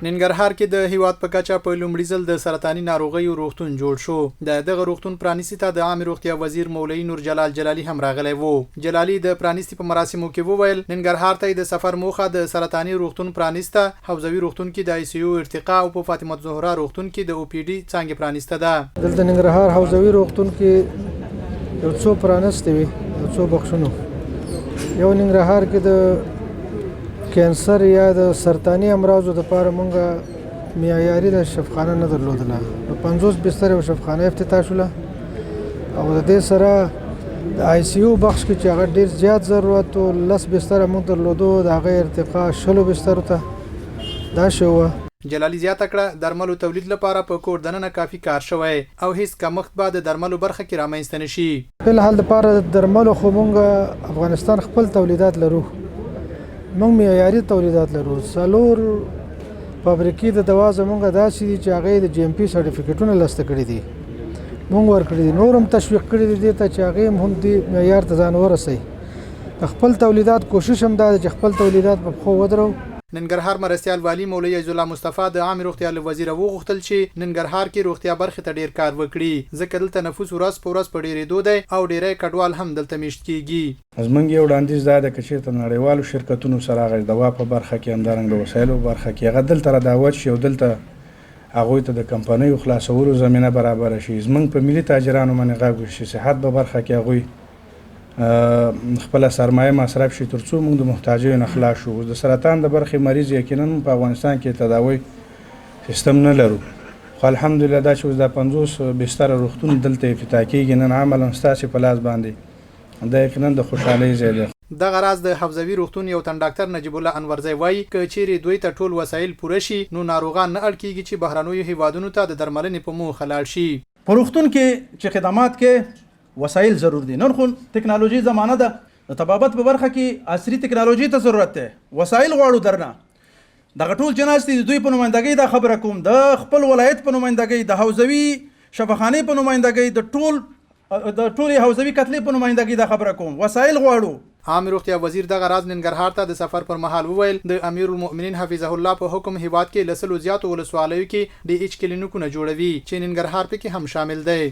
ننګرهار کې د هیواد په کچه په لومړي ځل د سرطاني ناروغیو روغتون جوړ شو. دغه روغتون پرانستل ته د عام روغتیا وزیر مولوی نور جلال جلالی هم راغلی وو. جلالی د پرانستل په مراسمو کې وویل ننګرهار ته د سفر موخه د سرطاني روغتون پرانسته، حوزوي روغتون کې د آی سی یو ارتقا او په فاطمه زهرا روغتون کې د او پی ډي څانګې پرانسته ده. دلته ننګرهار حوزوي روغتون کې یو څو پرانستې وي، یو څو بخښونو. یو ننګرهار کې د کینسر یا د سرطاني امراضو لپاره مونږ معیاري د شفاخانه نه درلودله. 50 بستر او شفاخانه افتتاح شوله او د دې سره د آی سی یو بخش کې چې هغه ډیر زیات ضرورت او 10 بستر مونږ درلودو، د هغه ارتقا 60 بستر ته دا شو. جلالی زیاته کړه درملو تولید لپاره په کور دننه کافي کار شوی او هیڅ کمښت به د درملو برخه کې رامنځته نشي. په الحال لپاره درملو خو مونږ افغانستان خپل تولیدات لرو، مونږ معیاري تولیدات لرو. څلور فابریکې د دوا زمونږ داسې دي چې هغه د جی ام پی سرټیفیکټونه لاسته کړي دي، مونږ ورکړي دي، نور هم تشویق کړي دي دې ته چې هغه هم د معیار ته ځان ورسوي. خپل تولیدات کوشش هم دا چې خپل تولیدات په خو ودرو. ننګرهار مرستیال والی مولوی عزالله مصطفی د عام روغتیا وزیر وغوښتل چې ننګرهار کې روغتیا برخه ته ډیر کار وکړي، ځکه دلته نفوس ورځ په ورځ په ډیرېدو دی او ډیری کډوال هم دلته میشت کیږي. زموږ یو وړاندیز دا ده چې د نړیوالو شرکتونو سره غږ دوا په برخه کې همدارنګه د وسایلو برخه کې هغه دلته را دعوت شي او دلته هغوی ته د کمپنیو خلاصولو زمینه برابر شي. زموږ په ملي تاجرانو باندې غږ وشي، صحت په برخه کې هغوی خپل سرمایه مصرف شي ترڅو موږ د محتاجیو نه خلاص شو. د سرطان د برخې مریض یقینا په افغانستان کې تداوی سیستم نه لرو، خو الحمدلله دا چې د 50 بستر روغتون دلته افتتاح کیږي نن عملاً ستاسو په لاس باندې، دا یقینا د خوشحالۍ ځای دی. دغه راز د حوزوي روغتون یو تن ډاکټر نجیب الله انورزی وایي که چیرې دوی ته ټول وسایل پوره شي نو ناروغان نه اړ کیږي چې بهرنیو هیوادونو ته د درملنې په موخه لاړ شي. په روغتون کې چې خدمات کې وسایل ضرور دي. نن خو ټکنالوژي زمانه ده، د طبابت په برخه کې عصري ټکنالوژي ته ضرورت ده، وسایل غواړو درنه. دغه ټول چې ناست دي دوی په نمائندګۍ دا خبره کوم، د خپل ولایت په نمائندګۍ، د حوزوي شفاخانې په نمائندګۍ، د ټولې حوزوي کتلې په نمائندګۍ دا خبره کوم، وسایل غواړو. عام روغتیا وزیر دغه راز ننګرهار ته د سفر پر مهال وویل د امیر المؤمنین حفظه الله په حکم هیواد کې لسلو زیاتو ولسوالیو کې ډي ایچ کلینیکونه جوړوي چې ننګرهار پکې هم شامل دی.